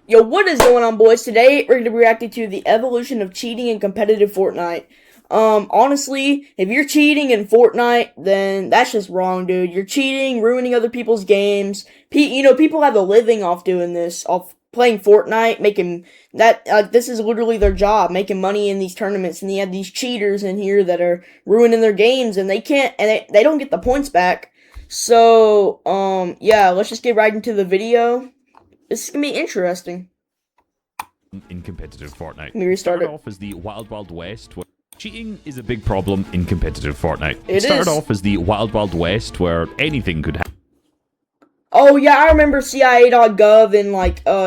Yo, what is going on, boys? Today, we're going to be reacting to the evolution of cheating in competitive Fortnite. Honestly, if you're cheating in Fortnite, then that's just wrong, dude. You're cheating, ruining other people's games. People have a living off doing this, off playing Fortnite, making that, this is literally their job, making money in these tournaments, and you have these cheaters in here that are ruining their games, and they don't get the points back. So, yeah, let's just get right into the video. This is gonna be interesting. In competitive Fortnite. Let me restart it. Off as the Wild Wild West, where cheating is a big problem in competitive Fortnite. It started is. off as the Wild Wild West, where anything could happen. Oh yeah, I remember CIA.gov in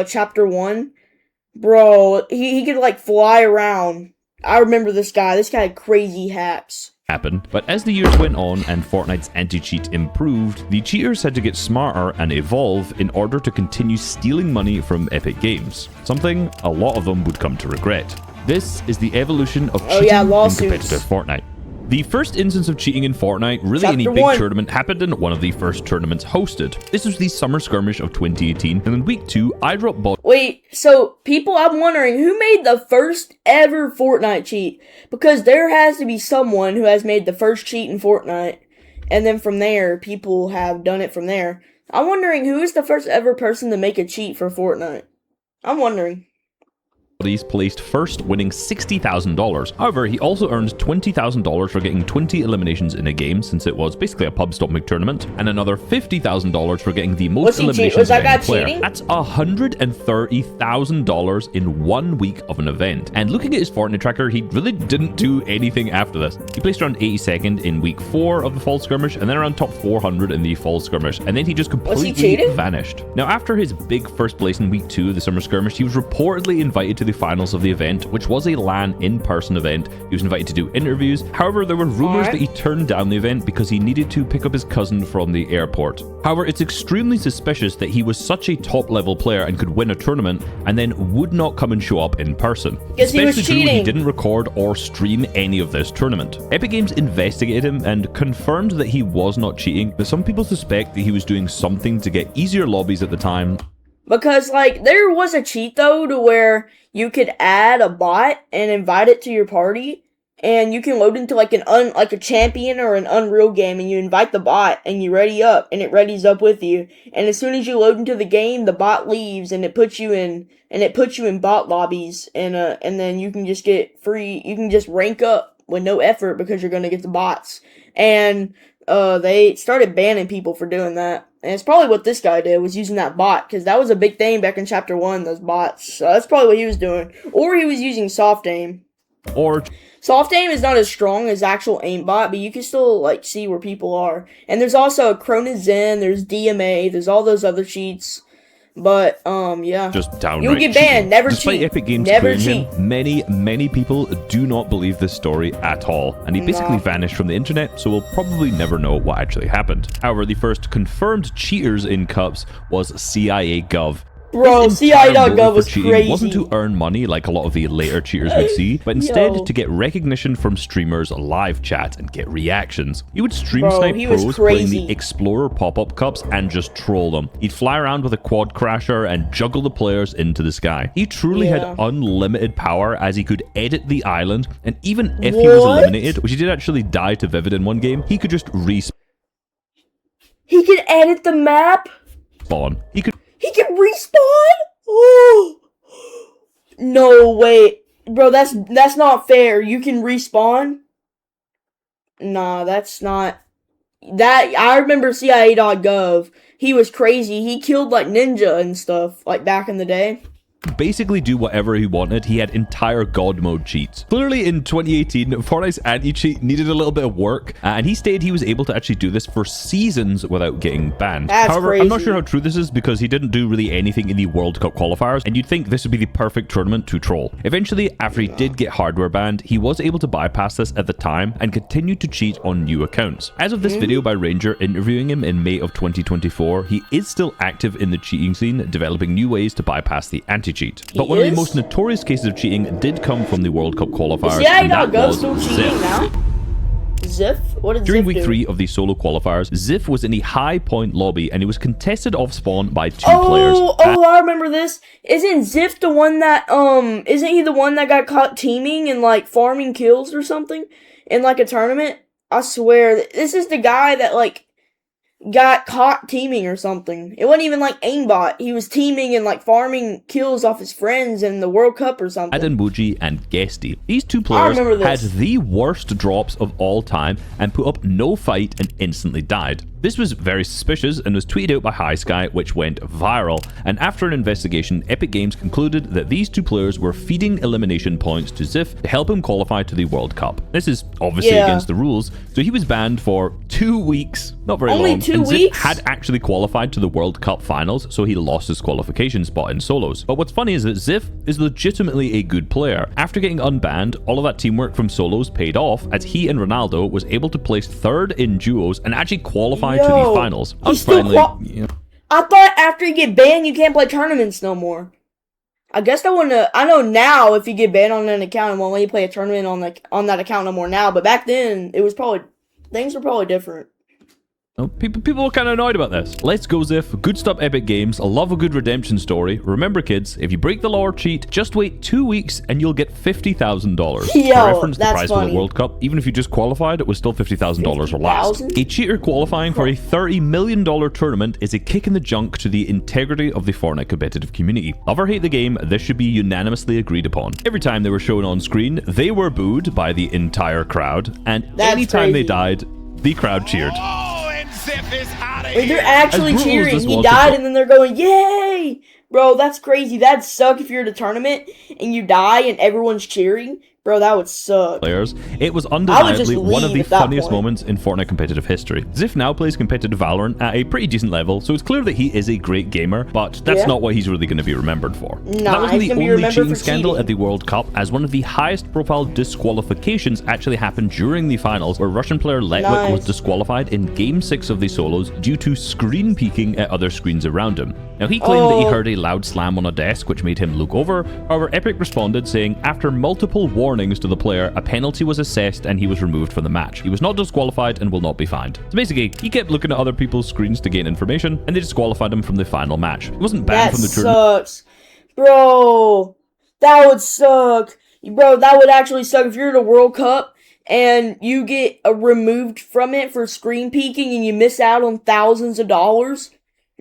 chapter 1. Bro, he could like fly around. I remember this guy. This guy had crazy hacks. But as the years went on and Fortnite's anti-cheat improved, the cheaters had to get smarter and evolve in order to continue stealing money from Epic Games, something a lot of them would come to regret. This is the evolution of cheating in competitive Fortnite. The first instance of cheating in Fortnite, really any big tournament, happened in one of the first tournaments hosted. This was the Summer Skirmish of 2018, and in week 2, I dropped bot. Wait, so people, I'm wondering, who made the first ever Fortnite cheat? Because there has to be someone who has made the first cheat in Fortnite, and then from there, people have done it from there. I'm wondering, who is the first ever person to make a cheat for Fortnite? I'm wondering. He's placed first, winning $60,000. However, he also earned $20,000 for getting 20 eliminations in a game, since it was basically a pub stop tournament, and another $50,000 for getting the most eliminations of any player. Cheating? That's $130,000 in 1 week of an event. And looking at his Fortnite tracker, he really didn't do anything after this. He placed around 82nd in week 4 of the fall skirmish, and then around top 400 in the fall skirmish, and then he just completely vanished. Now, after his big first place in week 2 of the summer skirmish, he was reportedly invited to the finals of the event, which was a LAN in-person event. He was invited to do interviews. However, there were rumors that he turned down the event because he needed to pick up his cousin from the airport. However, it's extremely suspicious that he was such a top-level player and could win a tournament and then would not come and show up in person. Especially true when he didn't record or stream any of this tournament. Epic Games investigated him and confirmed that he was not cheating, but some people suspect that he was doing something to get easier lobbies at the time. Because, there was a cheat, though, to where you could add a bot and invite it to your party, and you can load into, a champion or an Unreal game, and you invite the bot, and you ready up, and it readies up with you, and as soon as you load into the game, the bot leaves, and it puts you in bot lobbies, and then you can just get free, you can just rank up with no effort, because you're gonna get the bots, and, they started banning people for doing that. And it's probably what this guy did, was using that bot, because that was a big thing back in chapter 1, those bots. So that's probably what he was doing. Or he was using soft aim. Soft aim is not as strong as actual aimbot, but you can still, see where people are. And there's also Zen, there's DMA, there's all those other cheats. But, yeah. Just downright you'll get banned. Never Despite cheat. Epic Games Never clearing cheat. him, many people do not believe this story at all, and he basically vanished from the internet, so we'll probably never know what actually happened. However, the first confirmed cheaters in Cups was CIA.gov. Bro, CIA.gov was crazy. Wasn't to earn money like a lot of the later cheaters would see, but instead to get recognition from streamers, live chat, and get reactions. He would stream snipe pros playing the Explorer pop-up cups and just troll them. He'd fly around with a quad crasher and juggle the players into the sky. He truly had unlimited power, as he could edit the island, and even if he was eliminated, which he did actually die to Vivid in one game, he could just respawn. He could edit the map? He can respawn? Oh. No, wait. Bro, that's not fair. You can respawn? Nah, that's not... I remember CIA.gov. He was crazy. He killed, Ninja and stuff, back in the day. Basically do whatever he wanted. He had entire god mode cheats. Clearly in 2018, Fortnite's anti-cheat needed a little bit of work, and he stated he was able to actually do this for seasons without getting banned. However, I'm not sure how true this is, because he didn't do really anything in the World Cup qualifiers, and you'd think this would be the perfect tournament to troll. Eventually, after he did get hardware banned, he was able to bypass this at the time and continued to cheat on new accounts. As of this video by Ranger interviewing him in May of 2024, he is still active in the cheating scene, developing new ways to bypass the anti-cheat. But one of the most notorious cases of cheating did come from the World Cup qualifiers. CIA.gov still cheating now? Ziff? What did During Ziff week do? 3 of the solo qualifiers, Ziff was in the high point lobby and he was contested off spawn by 2 players. Oh, I remember this. Isn't Ziff the one that, isn't he the one that got caught teaming and, like, farming kills or something? In, like, a tournament? I swear, this is the guy that, like, got caught teaming or something. It wasn't even like aimbot. He was teaming and like farming kills off his friends in the World Cup or something. Adambuji and Guesty. These 2 players had the worst drops of all time and put up no fight and instantly died. This was very suspicious and was tweeted out by High Sky, which went viral. And after an investigation, Epic Games concluded that these 2 players were feeding elimination points to Ziff to help him qualify to the World Cup. This is obviously against the rules, so he was banned for 2 weeks. Not very long. Only 2 and weeks? Ziff had actually qualified to the World Cup finals, so he lost his qualification spot in solos. But what's funny is that Ziff is legitimately a good player. After getting unbanned, all of that teamwork from solos paid off, as he and Ronaldo was able to place 3rd in duos and actually qualify to the finals. I thought after you get banned, you can't play tournaments no more. I guess I wouldn't. I know now if you get banned on an account, it won't let you play a tournament on that account no more now. But back then, it was probably things were probably different. People were kind of annoyed about this. Let's go, Ziff. Good stuff, Epic Games. I love a good redemption story. Remember, kids, if you break the law or cheat, just wait 2 weeks and you'll get $50,000. Yo, For reference, the that's prize funny. for the World Cup, even if you just qualified, it was still $50,000 or less. A cheater qualifying for a $30 million tournament is a kick in the junk to the integrity of the Fortnite competitive community. Love or hate the game, this should be unanimously agreed upon. Every time they were shown on screen, they were booed by the entire crowd, and anytime they died, the crowd cheered. Wait, they're actually cheering. He died and then they're going, yay! Bro, that's crazy. That'd suck if you're at a tournament and you die and everyone's cheering. Bro, that would suck. Players. It was undeniably one of the funniest moments in Fortnite competitive history. Ziff now plays competitive Valorant at a pretty decent level, so it's clear that he is a great gamer, but that's not what he's really going to be remembered for. That wasn't the only cheating scandal at the World Cup, as one of the highest profile disqualifications actually happened during the finals, where Russian player Letwick was disqualified in Game 6 of the solos due to screen peeking at other screens around him. Now, he claimed that he heard a loud slam on a desk, which made him look over. However, Epic responded saying, after multiple warnings to the player, a penalty was assessed and he was removed from the match. He was not disqualified and will not be fined. So basically, he kept looking at other people's screens to gain information, and they disqualified him from the final match. He wasn't banned from the tournament. Sucks. Bro, that would suck. Bro, that would actually suck if you're at a World Cup and you get removed from it for screen peeking and you miss out on thousands of dollars.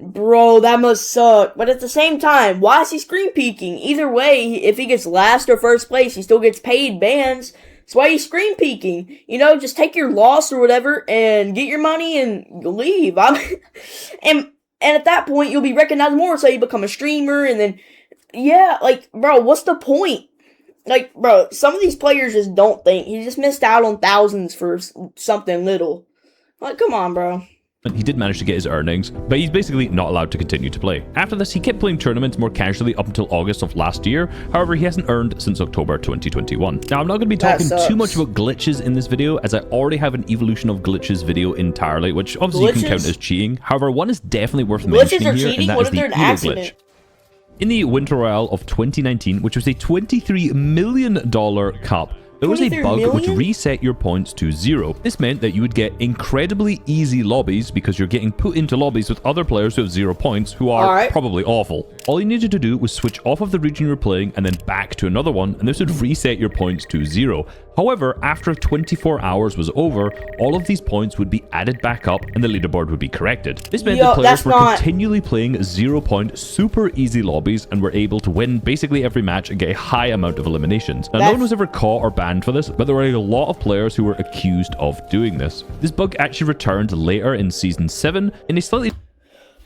Bro, that must suck. But at the same time, why is he screen peeking? Either way, if he gets last or first place, he still gets paid bans. That's why he's screen peeking. You know, just take your loss or whatever and get your money and leave. And at that point, you'll be recognized more, so you become a streamer, and then, yeah, like, bro, what's the point? Like, bro, some of these players just don't think. He just missed out on thousands for something little. Like, come on, bro. He did manage to get his earnings, but he's basically not allowed to continue to play. After this, he kept playing tournaments more casually up until August of last year. However, he hasn't earned since October 2021. Now, I'm not going to be talking too much about glitches in this video, as I already have an evolution of glitches video entirely, which obviously you can count as cheating. However, one is definitely worth mentioning here, and that is the Elo glitch. In the Winter Royale of 2019, which was a $23 million cup, there was a bug which reset your points to 0. This meant that you would get incredibly easy lobbies because you're getting put into lobbies with other players who have 0 points, who are probably awful. All you needed to do was switch off of the region you were playing and then back to another one, and this would reset your points to 0. However, after 24 hours was over, all of these points would be added back up and the leaderboard would be corrected. This meant that players were continually playing 0 point, super easy lobbies and were able to win basically every match and get a high amount of eliminations. Now, no one was ever caught or banned for this, but there were a lot of players who were accused of doing this. This bug actually returned later in Season 7 in a slightly...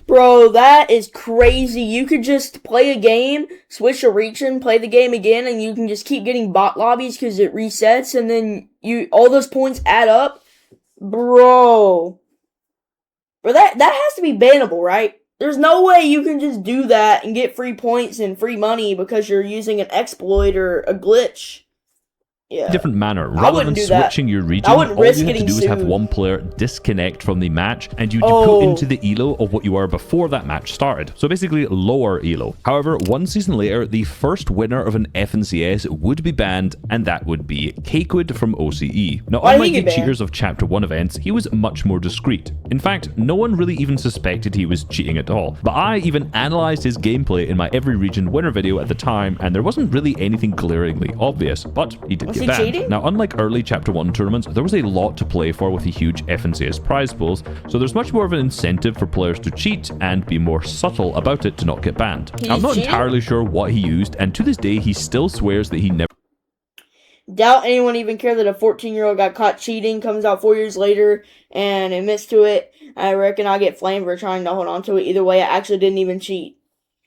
Bro, that is crazy. You could just play a game, switch a region, play the game again, and you can just keep getting bot lobbies because it resets, and then all those points add up. Bro, that has to be bannable, right? There's no way you can just do that and get free points and free money because you're using an exploit or a glitch. different manner. I Rather wouldn't than do that. switching your region, I wouldn't all risk you have to getting do is have sued. one player disconnect from the match, and you put into the elo of what you were before that match started. So basically lower elo. However, one season later, the first winner of an FNCS would be banned, and that would be Cakewood from OCE. Now, Why did he unlike get the banned? cheaters of Chapter 1 events, he was much more discreet. In fact, no one really even suspected he was cheating at all. But I even analyzed his gameplay in my Every Region winner video at the time, and there wasn't really anything glaringly obvious, but he did Was get he banned. cheating? Now, unlike early Chapter 1 tournaments, there was a lot to play for with the huge FNCS prize pools, so there's much more of an incentive for players to cheat and be more subtle about it to not get banned. He's I'm not cheating? entirely sure what he used, and to this day, he still swears that he never Doubt anyone even cared that a 14-year-old got caught cheating, comes out 4 years later, and admits to it. I reckon I'll get flamed for trying to hold on to it. Either way, I actually didn't even cheat.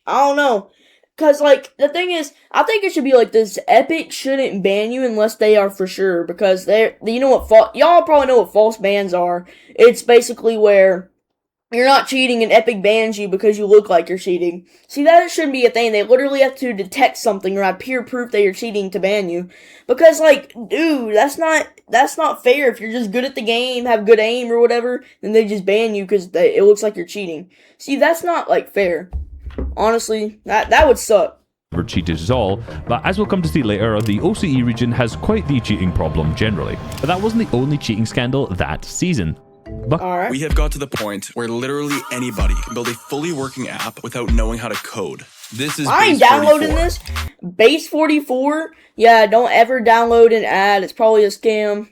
I don't know. Because, like, the thing is, I think it should be like this. Epic shouldn't ban you unless they are for sure. Because you know what, y'all probably know what false bans are. It's basically where you're not cheating and Epic bans you because you look like you're cheating. See, that shouldn't be a thing. They literally have to detect something or have peer proof that you're cheating to ban you. Because, like, dude, that's not fair. If you're just good at the game, have good aim or whatever, then they just ban you because it looks like you're cheating. See, that's not, like, fair. Honestly, that would suck. cheated at all, but as we'll come to see later, the OCE region has quite the cheating problem generally. But that wasn't the only cheating scandal that season. Alright. We have got to the point where literally anybody can build a fully working app without knowing how to code. This is I ain't Base downloading 44. this. Base 44? Yeah, don't ever download an ad. It's probably a scam.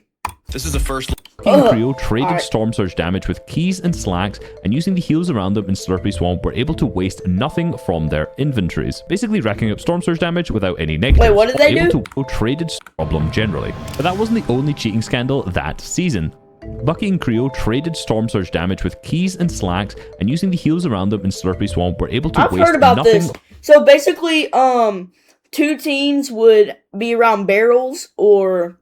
This is the first. Team Creo traded Alright. Storm Surge damage with keys and slacks, and using the heals around them in Slurpy Swamp were able to waste nothing from their inventories, basically racking up Storm Surge damage without any negatives. Wait, what did they able do? To traded problem generally. But that wasn't the only cheating scandal that season. Bucky and Creo traded Storm Surge damage with keys and slacks, and using the heals around them in Slurpy Swamp were able to I've waste heard about nothing. this. So basically, two teams would be around barrels or...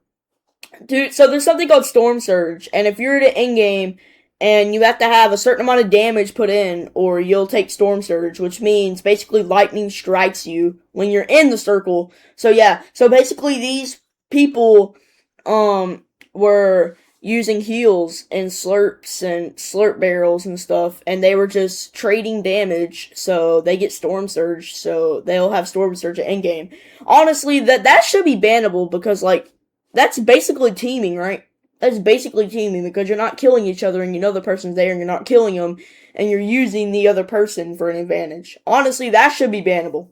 Dude, so there's something called Storm Surge, and if you're at an endgame and you have to have a certain amount of damage put in, or you'll take Storm Surge, which means basically lightning strikes you when you're in the circle. So yeah, so basically these people were using heals and slurps and slurp barrels and stuff, and they were just trading damage, so they get Storm Surge, so they'll have Storm Surge at endgame. Honestly, that should be bannable, because, like, that's basically teaming, right? That's basically teaming, because you're not killing each other and you know the person's there and you're not killing them and you're using the other person for an advantage. Honestly, that should be bannable.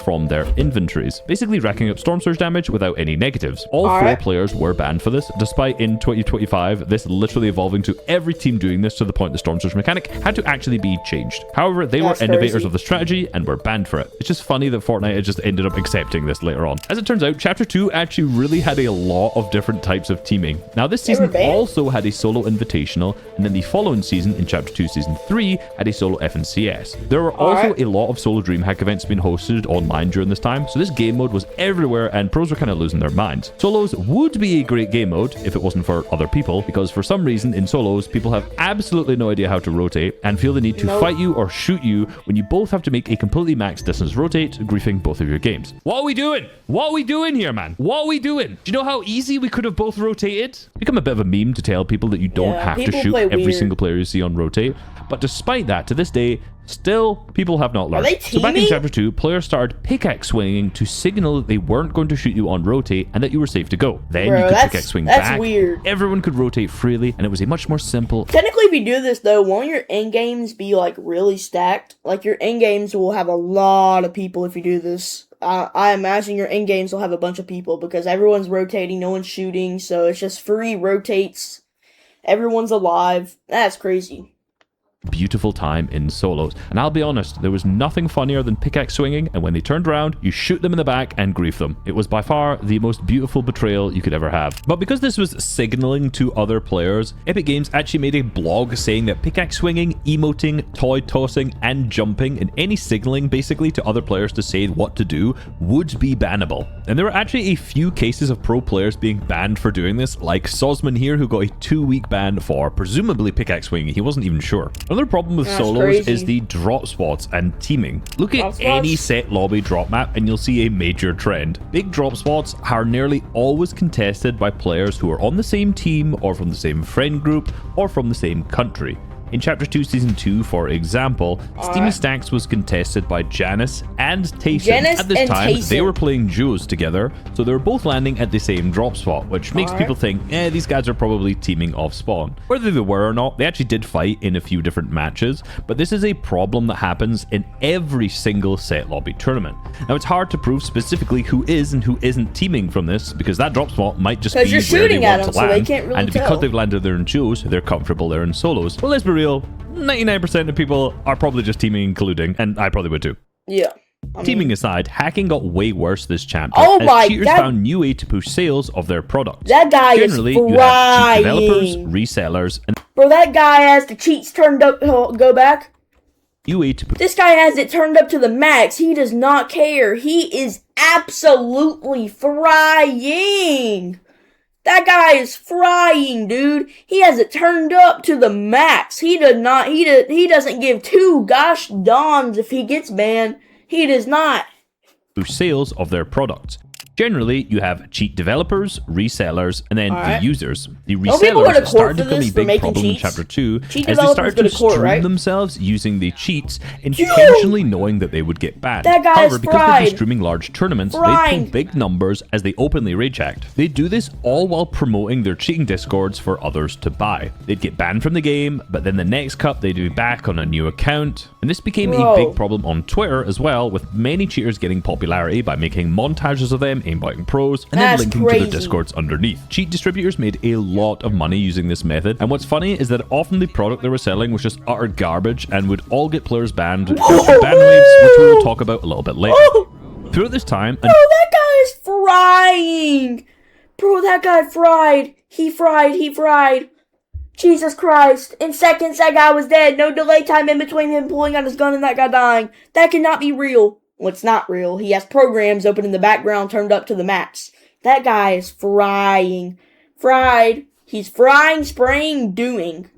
From their inventories, basically racking up Storm Surge damage without any negatives. All four Alright. players were banned for this, despite in 2025 this literally evolving to every team doing this to the point the Storm Surge mechanic had to actually be changed. However, they That's were innovators crazy. of the strategy and were banned for it. It's just funny that Fortnite had just ended up accepting this later on. As it turns out, Chapter 2 actually really had a lot of different types of teaming. Now this They were season banned? also had a solo invitational, and then the following season, in Chapter 2 Season 3, had a solo FNCS. There were also Alright. a lot of solo DreamHack events being hosted online during this time, so this game mode was everywhere and pros were kind of losing their minds. Solos would be a great game mode if it wasn't for other people, because for some reason in solos, people have absolutely no idea how to rotate and feel the need to Nope. fight you or shoot you when you both have to make a completely max distance rotate, griefing both of your games. What are we doing? What are we doing here, man? What are we doing? Do you know how easy we could have both rotated? Become a bit of a meme to tell people that you don't Yeah, have to people shoot play every weird. single player you see on rotate. But despite that, to this day, still, people have not learned. they So back in teaming? Chapter 2, players started pickaxe swinging to signal that they weren't going to shoot you on rotate and that you were safe to go. Then Bro, you could that's- pickaxe swing that's back. weird. Everyone could rotate freely, and it was a much more simple. Technically, if you do this, though, won't your end games be, like, really stacked? Like, your end games will have a lot of people if you do this. I imagine your end games will have a bunch of people, because everyone's rotating, no one's shooting, so it's just free rotates. Everyone's alive. That's crazy. Beautiful time in solos. And I'll be honest, there was nothing funnier than pickaxe swinging, and when they turned around, you shoot them in the back and grief them. It was by far the most beautiful betrayal you could ever have. But because this was signaling to other players, Epic Games actually made a blog saying that pickaxe swinging, emoting, toy tossing, and jumping, and any signaling basically to other players to say what to do, would be bannable. And there were actually a few cases of pro players being banned for doing this, like Sosman here, who got a 2-week ban for presumably pickaxe swinging. He wasn't even sure. Another problem with That's solos crazy. is the drop spots and teaming. Look Drop at spots? any set lobby drop map and you'll see a major trend. Big drop spots are nearly always contested by players who are on the same team or from the same friend group or from the same country. In Chapter 2, Season 2, for example, Steamy Stacks was contested by Janice and Tayson. Janice At this and time, Tayson. they were playing duos together, so they were both landing at the same drop spot, which makes people think, these guys are probably teaming off spawn. Whether they were or not, they actually did fight in a few different matches, but this is a problem that happens in every single set lobby tournament. Now, it's hard to prove specifically who is and who isn't teaming from this, because that drop spot might just be Because you're where they shooting at want them, to so they land, can't really and tell. because they've landed there in duos, they're comfortable there in solos. Well, let's be real, 99% of people are probably just teaming and colluding, and I probably would too. Yeah. I mean, Teaming aside, hacking got way worse this chapter Oh as my cheaters God. found new way to push sales of their products. that guy Generally, is you have cheat developers, frying. resellers, and Bro, that guy has the cheats turned up. Go back. new way to push This guy has it turned up to the max. He does not care. He is absolutely frying. That guy is frying, dude. He has it turned up to the max. He doesn't give two gosh darns if he gets banned. He does not. sales of their products. Generally, you have cheat developers, resellers, and then Alright. the users. The Don't people go to resellers court started for to become this, a for big making problem in cheats? Chapter 2 Cheat as they developers started go to to court, stream right? themselves using the cheats, intentionally knowing that they would get banned. That guy's However, because they'd fried. be streaming large tournaments, they Frying. pull big numbers as they openly rage act. They do this all while promoting their cheating discords for others to buy. They'd get banned from the game, but then the next cup they'd be back on a new account. And this became a Bro. big problem on Twitter as well, with many cheaters getting popularity by making montages of them aimbotting pros and then That's linking to crazy. their discords underneath. Cheat distributors made a lot of money using this method, and what's funny is that often the product they were selling was just utter garbage and would all get players banned through ban waves, which we will talk about a little bit later. Oh, Throughout this time, bro, that guy is frying. Bro, that guy fried. He fried. Jesus Christ. In seconds, that guy was dead. No delay time in between him pulling out his gun and that guy dying. That cannot be real. Well, it's not real. He has programs open in the background turned up to the max. That guy is frying. Fried. He's frying, spraying, doing.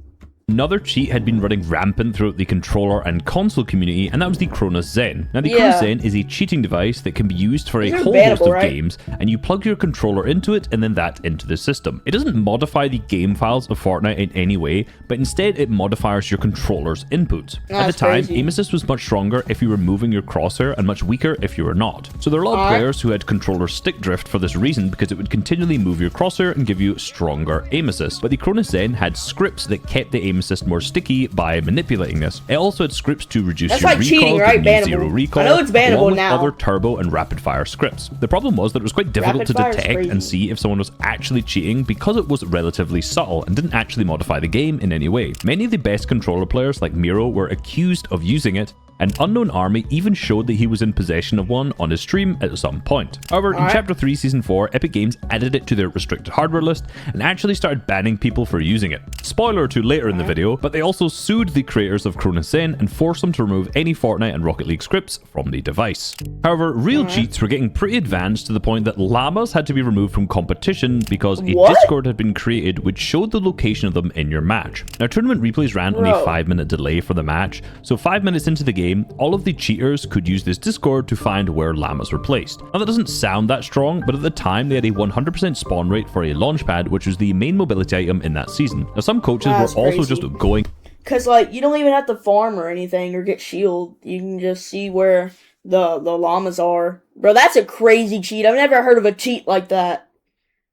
another cheat had been running rampant throughout the controller and console community, and that was the Cronus Zen. Now, the Yeah. Cronus Zen is a cheating device that can be used for a These are whole host of bannable, right? games, and you plug your controller into it and then that into the system. It doesn't modify the game files of Fortnite in any way, but instead it modifies your controller's inputs. At the That's time, crazy. aim assist was much stronger if you were moving your crosshair and much weaker if you were not. So there are a lot of Alright. players who had controller stick drift for this reason, because it would continually move your crosshair and give you stronger aim assist. But the Cronus Zen had scripts that kept the aim assist more sticky by manipulating this. It also had scripts to reduce That's your like recoil, cheating, to right? new Bannable. zero recoil, I know it's bannable along with now. other turbo and rapid fire scripts. The problem was that it was quite difficult Rapid to fire is detect crazy. and see if someone was actually cheating because it was relatively subtle and didn't actually modify the game in any way. Many of the best controller players like Miro were accused of using it, and Unknown Army even showed that he was in possession of one on his stream at some point. However, in Alright. Chapter 3 Season 4, Epic Games added it to their restricted hardware list and actually started banning people for using it. Spoiler to later in the video, but they also sued the creators of Cronus Zen and forced them to remove any Fortnite and Rocket League scripts from the device. However, real cheats were getting pretty advanced to the point that llamas had to be removed from competition because a What? Discord had been created which showed the location of them in your match. Now, tournament replays ran on a Bro. 5-minute delay for the match, so 5 minutes into the game, all of the cheaters could use this Discord to find where llamas were placed. Now, that doesn't sound that strong, but at the time they had a 100% spawn rate for a launchpad, which was the main mobility item in that season. Now, some coaches That's were also crazy. just going Cause like you don't even have to farm or anything or get shield. You can just see where the llamas are. Bro, that's a crazy cheat. I've never heard of a cheat like that.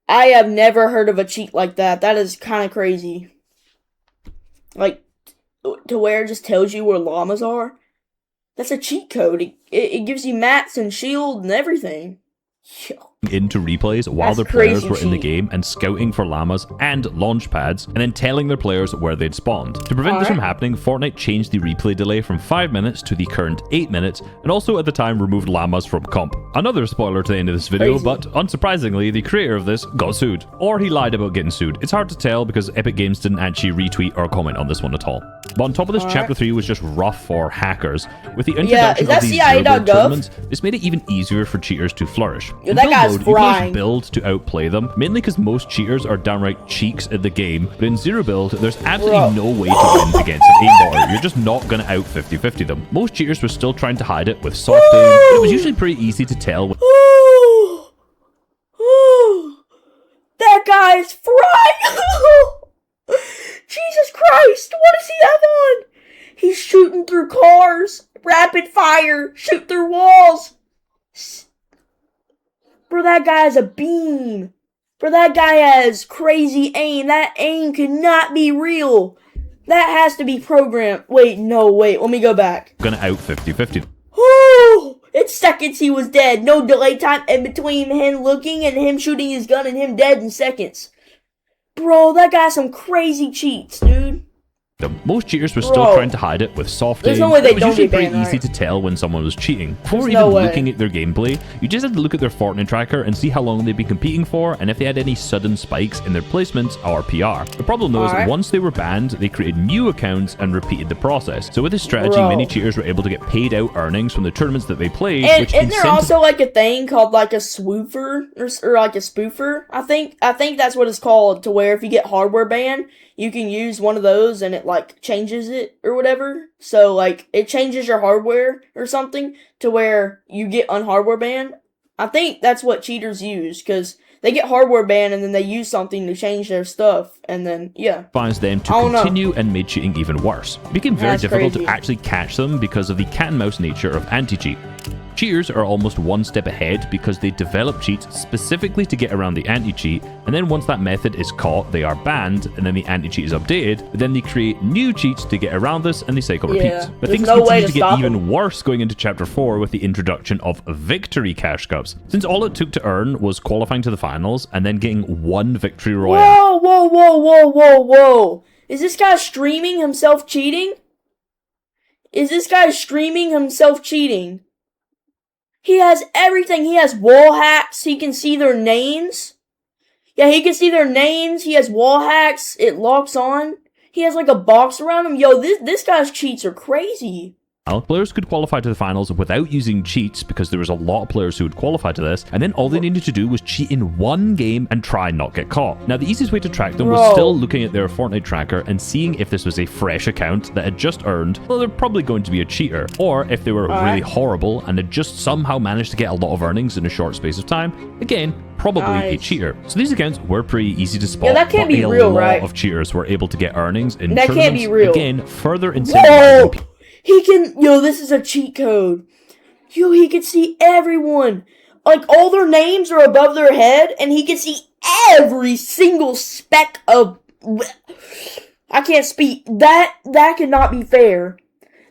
I have never heard of a cheat like that. That is kind of crazy. Like to where it just tells you where llamas are. That's a cheat code. It gives you mats and shield and everything. Yo. into replays while That's their players crazy were in the cheat. game and scouting for llamas and launch pads, and then telling their players where they'd spawned. To prevent this from happening, Fortnite changed the replay delay from 5 minutes to the current 8 minutes, and also at the time removed llamas from comp. Another spoiler to the end of this video, Crazy. but unsurprisingly, the creator of this got sued. Or he lied about getting sued. It's hard to tell because Epic Games didn't actually retweet or comment on this one at all. But on top of this, Chapter 3 was just rough for hackers. With the introduction is that of these CIA.gov? zero-build tournaments, this made it even easier for cheaters to flourish. Yo, that Until guy's mode, you can always frying. build to outplay them, mainly because most cheaters are downright cheeks at the game. But in zero build, there's absolutely no way to win against an aimbotter. You're just not going to out 50-50 them. Most cheaters were still trying to hide it with soft aim, but it was usually pretty easy to tell. That guy is frying. Jesus Christ, what does he have on? He's shooting through cars. Rapid fire. Shoot through walls. Bro, that guy has a beam. Bro, that guy has crazy aim. That aim cannot be real. That has to be programmed. Wait, let me go back. Gonna out 50-50. Oh, in seconds he was dead. No delay time in between him looking and him shooting his gun and him dead in seconds. Bro, that guy has some crazy cheats, dude. Most cheaters were still trying to hide it with soft aim. No way they it was don't usually get pretty banned, easy right? to tell when someone was cheating. Before No even way. looking at their gameplay, you just had to look at their Fortnite tracker and see how long they'd been competing for and if they had any sudden spikes in their placements or PR. The problem though is once they were banned, they created new accounts and repeated the process. So with this strategy, many cheaters were able to get paid out earnings from the tournaments that they played. And isn't there also like a thing called like a swoofer or like a spoofer? I think that's what it's called, to where if you get hardware banned, you can use one of those and it like changes it or whatever. So like it changes your hardware or something to where you get unhardware banned. I think that's what cheaters use, because they get hardware banned and then they use something to change their stuff, and then advised them to continue and made cheating even worse. It became very difficult to actually catch them because of the cat and mouse nature of anti-cheat. Cheaters are almost one step ahead because they develop cheats specifically to get around the anti-cheat, and then once that method is caught, they are banned, and then the anti-cheat is updated, but then they create new cheats to get around this, and the cycle repeats. But things continue to get even worse going into Chapter 4 with the introduction of Victory Cash Cups. Since all it took to earn was qualifying to the finals, and then getting one Victory Royale. Whoa. Is this guy streaming himself cheating? He has everything. He has wall hacks. He can see their names. Yeah, he can see their names. He has wall hacks. It locks on. He has like a box around him. Yo, this guy's cheats are crazy. Players could qualify to the finals without using cheats because there was a lot of players who would qualify to this, and then all they needed to do was cheat in one game and try not get caught. Now, the easiest way to track them was still looking at their Fortnite tracker and seeing if this was a fresh account that had just earned, well, they're probably going to be a cheater, or if they were really horrible and had just somehow managed to get a lot of earnings in a short space of time, again, probably a cheater. So these accounts were pretty easy to spot, that can't but be real, a lot of cheaters were able to get earnings in that tournaments, can't be real. Again, further incentivizing people. He can, this is a cheat code. He can see everyone. Like, all their names are above their head, and he can see every single speck of... I can't speak. That cannot be fair.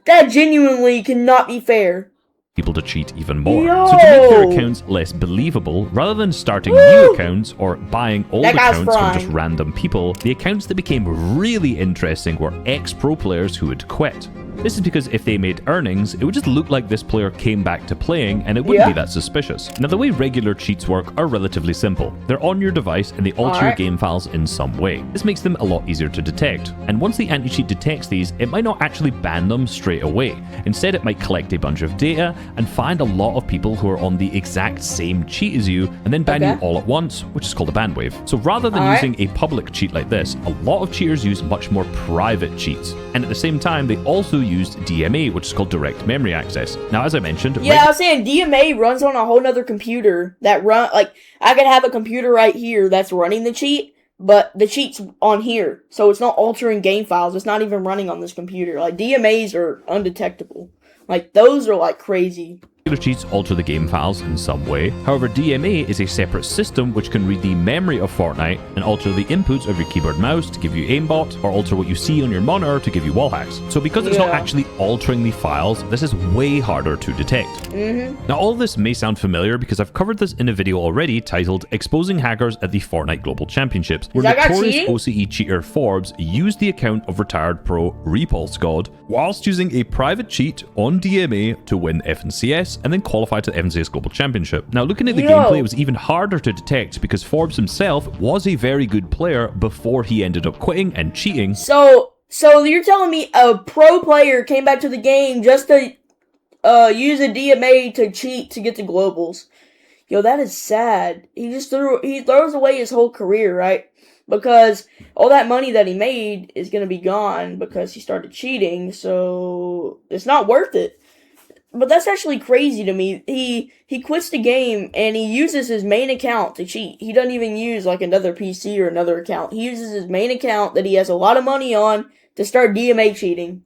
That genuinely cannot be fair. People to cheat even more. So to make their accounts less believable, rather than starting new accounts or buying old accounts from just random people, the accounts that became really interesting were ex-pro players who had quit. This is because if they made earnings, it would just look like this player came back to playing and it wouldn't be that suspicious. Now, the way regular cheats work are relatively simple. They're on your device and they alter your game files in some way. This makes them a lot easier to detect. And once the anti-cheat detects these, it might not actually ban them straight away. Instead, it might collect a bunch of data and find a lot of people who are on the exact same cheat as you and then ban you all at once, which is called a ban wave. So rather than using a public cheat like this, a lot of cheaters use much more private cheats. And at the same time, they also used DMA, which is called direct memory access. Now, as I mentioned... I was saying DMA runs on a whole nother computer that I could have a computer right here that's running the cheat, but the cheat's on here. So it's not altering game files. It's not even running on this computer. Like, DMAs are undetectable. Like, those are like crazy. Regular cheats alter the game files in some way. However, DMA is a separate system which can read the memory of Fortnite and alter the inputs of your keyboard and mouse to give you aimbot, or alter what you see on your monitor to give you wall hacks. So because it's not actually altering the files, this is way harder to detect. Now, all of this may sound familiar because I've covered this in a video already titled Exposing Hackers at the Fortnite Global Championships, where notorious OCE cheater Forbes used the account of retired pro Repulse God whilst using a private cheat on DMA to win FNCS and then qualify to the FNCS Global Championship. Now, looking at the gameplay, it was even harder to detect because Forbes himself was a very good player before he ended up quitting and cheating. So you're telling me a pro player came back to the game just to use a DMA to cheat to get the globals? Yo, that is sad. He throws away his whole career, right? Because all that money that he made is gonna be gone because he started cheating, so it's not worth it. But that's actually crazy to me. He quits the game and he uses his main account to cheat. He doesn't even use like another PC or another account. He uses his main account that he has a lot of money on to start DMA cheating.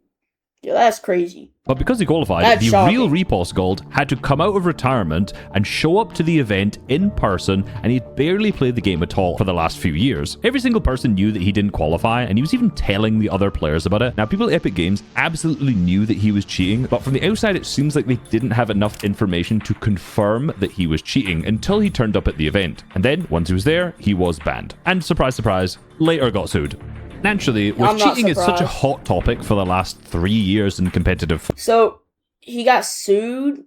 Yeah, that's crazy. But because he qualified, That's the shocking. real Repulse Gold had to come out of retirement and show up to the event in person, and he'd barely played the game at all for the last few years. Every single person knew that he didn't qualify, and he was even telling the other players about it. Now, people at Epic Games absolutely knew that he was cheating, but from the outside, it seems like they didn't have enough information to confirm that he was cheating until he turned up at the event. And then, once he was there, he was banned. And surprise, surprise, later got sued. Naturally, with cheating is such a hot topic for the last 3 years in competitive. So, he got sued.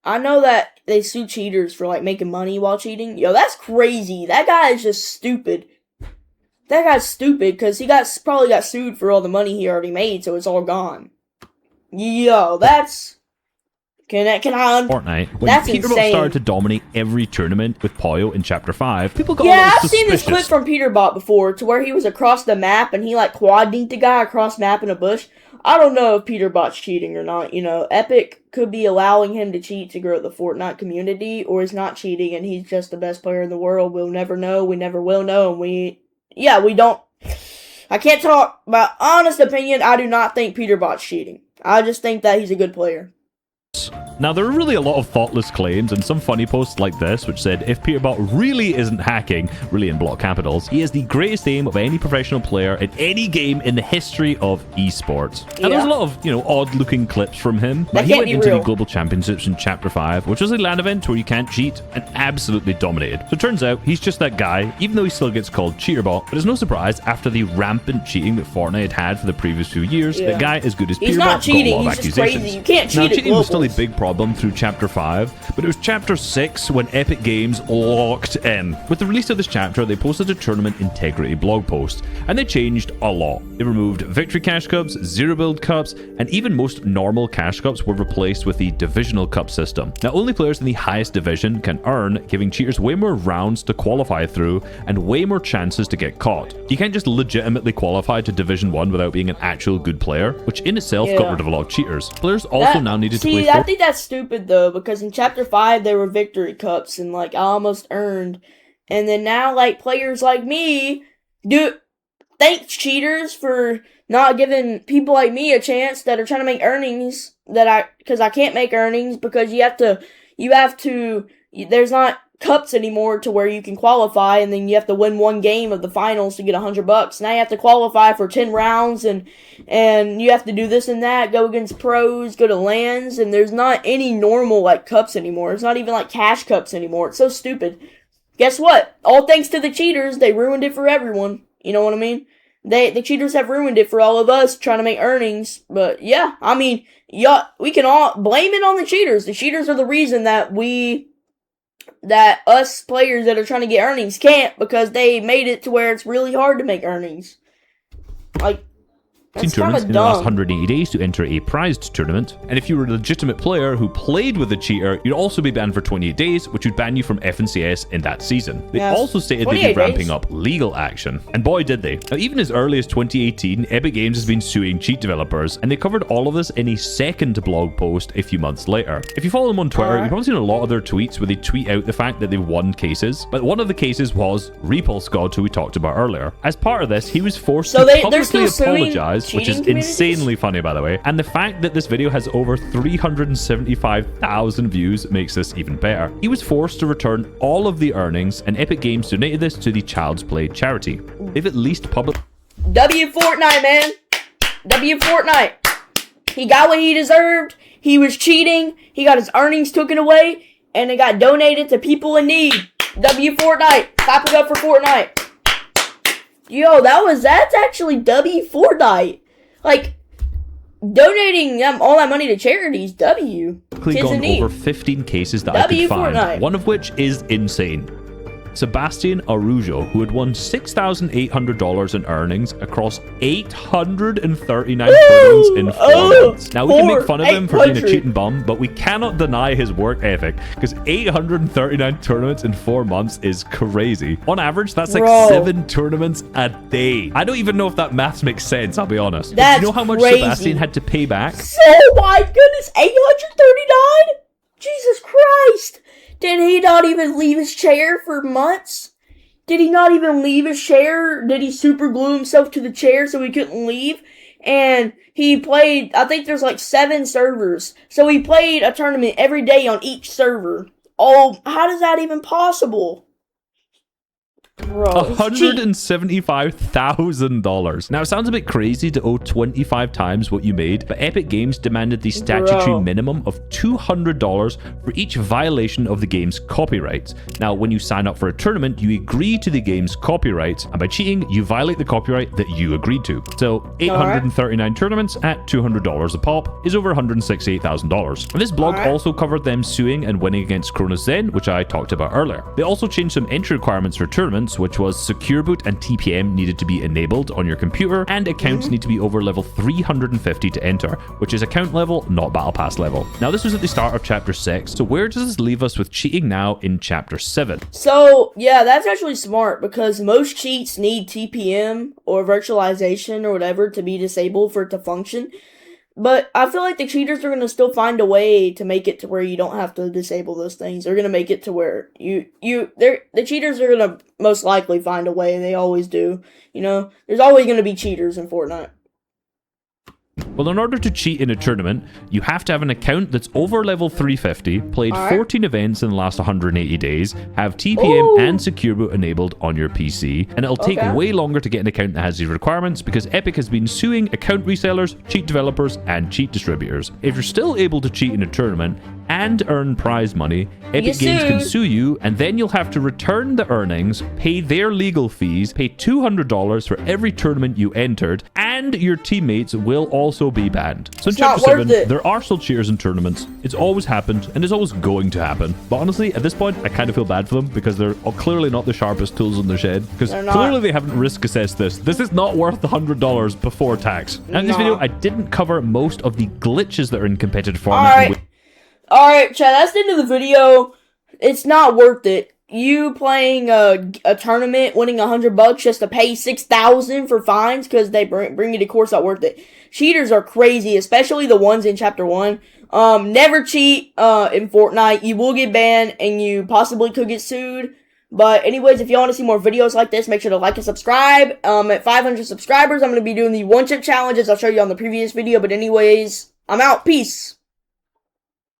I know that they sue cheaters for, like, making money while cheating. Yo, that's crazy. That guy is just stupid. That guy's stupid, because he probably got sued for all the money he already made, so it's all gone. Yo, that's... Can I Fortnite, when that's Peterbot insane. started to dominate every tournament with Poyo in Chapter 5, people got a Yeah, little I've suspicious. seen this clip from Peterbot before, to where he was across the map, and he, like, quad-dinked the guy across map in a bush. I don't know if Peterbot's cheating or not, you know. Epic could be allowing him to cheat to grow the Fortnite community, or he's not cheating, and he's just the best player in the world. We'll never know, we never will know, and we don't... I can't talk about honest opinion. I do not think Peterbot's cheating. I just think that he's a good player. Now, there are really a lot of thoughtless claims and some funny posts like this, which said, if Peterbot really isn't hacking, really in block capitals, he has the greatest aim of any professional player in any game in the history of esports. Now, there's a lot of, odd-looking clips from him, but he went into the Global Championships in Chapter 5, which was a LAN event where you can't cheat, and absolutely dominated. So it turns out, he's just that guy, even though he still gets called Cheaterbot, but it's no surprise, after the rampant cheating that Fortnite had for the previous few years, the guy as good as Peterbot got a lot of accusations. He's crazy. You can't cheat now, at cheating was still a globals. big problem through Chapter 5, but it was Chapter 6 when Epic Games locked in. With the release of this chapter, they posted a tournament integrity blog post, and they changed a lot. They removed victory cash cups, zero build cups, and even most normal cash cups were replaced with the divisional cup system. Now, only players in the highest division can earn, giving cheaters way more rounds to qualify through, and way more chances to get caught. You can't just legitimately qualify to Division 1 without being an actual good player, which in itself got rid of a lot of cheaters. Players also now needed to play... I think that's stupid, though, because in Chapter 5, there were victory cups, and, like, I almost earned. And then now, like, players like me thanks cheaters for not giving people like me a chance that are trying to make earnings, because I can't make earnings, because there's not cups anymore to where you can qualify, and then you have to win one game of the finals to get $100. Now you have to qualify for 10 rounds, and you have to do this and that, go against pros, go to LANs, and there's not any normal, like, cups anymore. It's not even, like, cash cups anymore. It's so stupid. Guess what? All thanks to the cheaters, they ruined it for everyone. You know what I mean? The cheaters have ruined it for all of us trying to make earnings. But, yeah, I mean, we can all blame it on the cheaters. The cheaters are the reason that us players that are trying to get earnings can't, because they made it to where it's really hard to make earnings. Like, that's tournaments kind in of the last dumb. 180 days to enter a prized tournament, and if you were a legitimate player who played with a cheater, you'd also be banned for 28 days, which would ban you from FNCS in that season. They also stated they'd be ramping up legal action, and boy did they. Now, even as early as 2018, Epic Games has been suing cheat developers, and they covered all of this in a second blog post a few months later. If you follow them on Twitter, you've probably seen a lot of their tweets where they tweet out the fact that they won cases, but one of the cases was Repulse God, who we talked about earlier. As part of this, he was forced to publicly apologize, which is insanely funny, by the way, and the fact that this video has over 375,000 views makes this even better. He was forced to return all of the earnings, and Epic Games donated this to the Child's Play charity. They've at least public... W Fortnite, man. W Fortnite. He got what he deserved. He was cheating. He got his earnings taken away, and it got donated to people in need. W Fortnite. Clap it up for Fortnite. Yo, that's actually W Fortnite. Like, donating all that money to charities, W. Kids gone in need. over 15 cases that I could find, one of which is insane. Sebastian Arujo, who had won $6,800 in earnings across 839 tournaments in 4 months. Now, we can make fun of him for being a cheating bum, but we cannot deny his work ethic, because 839 tournaments in 4 months is crazy. On average, that's like 7 tournaments a day. I don't even know if that maths makes sense, I'll be honest. That's you know how much crazy. Sebastian had to pay back? Oh my goodness, 839? Jesus Christ! Did he not even leave his chair for months? Did he not even leave his chair? Did he super glue himself to the chair so he couldn't leave? And he played, I think there's like 7 servers. So he played a tournament every day on each server. Oh, how is that even possible? Bro, $175,000. Now, it sounds a bit crazy to owe 25 times what you made, but Epic Games demanded the statutory minimum of $200 for each violation of the game's copyrights. Now, when you sign up for a tournament, you agree to the game's copyrights, and by cheating, you violate the copyright that you agreed to. So, 839 tournaments at $200 a pop is over $168,000. And this blog also covered them suing and winning against Cronus Zen, which I talked about earlier. They also changed some entry requirements for tournaments, which was Secure Boot and TPM needed to be enabled on your computer, and accounts need to be over level 350 to enter, which is account level, not Battle Pass level. Now, this was at the start of Chapter 6, so where does this leave us with cheating now in Chapter 7? So, yeah, that's actually smart, because most cheats need TPM or virtualization or whatever to be disabled for it to function. But I feel like the cheaters are going to still find a way to make it to where you don't have to disable those things. They're going to make it to where the cheaters are going to most likely find a way. They always do. You know, there's always going to be cheaters in Fortnite. Well, in order to cheat in a tournament, you have to have an account that's over level 350, played 14 events in the last 180 days, have TPM and Secure Boot enabled on your PC, and it'll take way longer to get an account that has these requirements because Epic has been suing account resellers, cheat developers, and cheat distributors. If you're still able to cheat in a tournament and earn prize money, Epic Games can sue you, and then you'll have to return the earnings, pay their legal fees, pay $200 for every tournament you entered, and your teammates will also be banned. So in Chapter 7, there are still cheaters in tournaments. It's always happened, and it's always going to happen. But honestly, at this point, I kind of feel bad for them because they're clearly not the sharpest tools in their shed, because clearly they haven't risk assessed this. This is not worth the $100 before tax. And in this video, I didn't cover most of the glitches that are in competitive Fortnite. Alright, chat, that's the end of the video. It's not worth it. You playing a tournament, winning $100 just to pay $6,000 for fines because they bring you to court's not worth it. Cheaters are crazy, especially the ones in Chapter 1. Never cheat in Fortnite. You will get banned and you possibly could get sued. But anyways, if you want to see more videos like this, make sure to like and subscribe. At 500 subscribers, I'm going to be doing the one-chip challenges I'll show you on the previous video. But anyways, I'm out. Peace.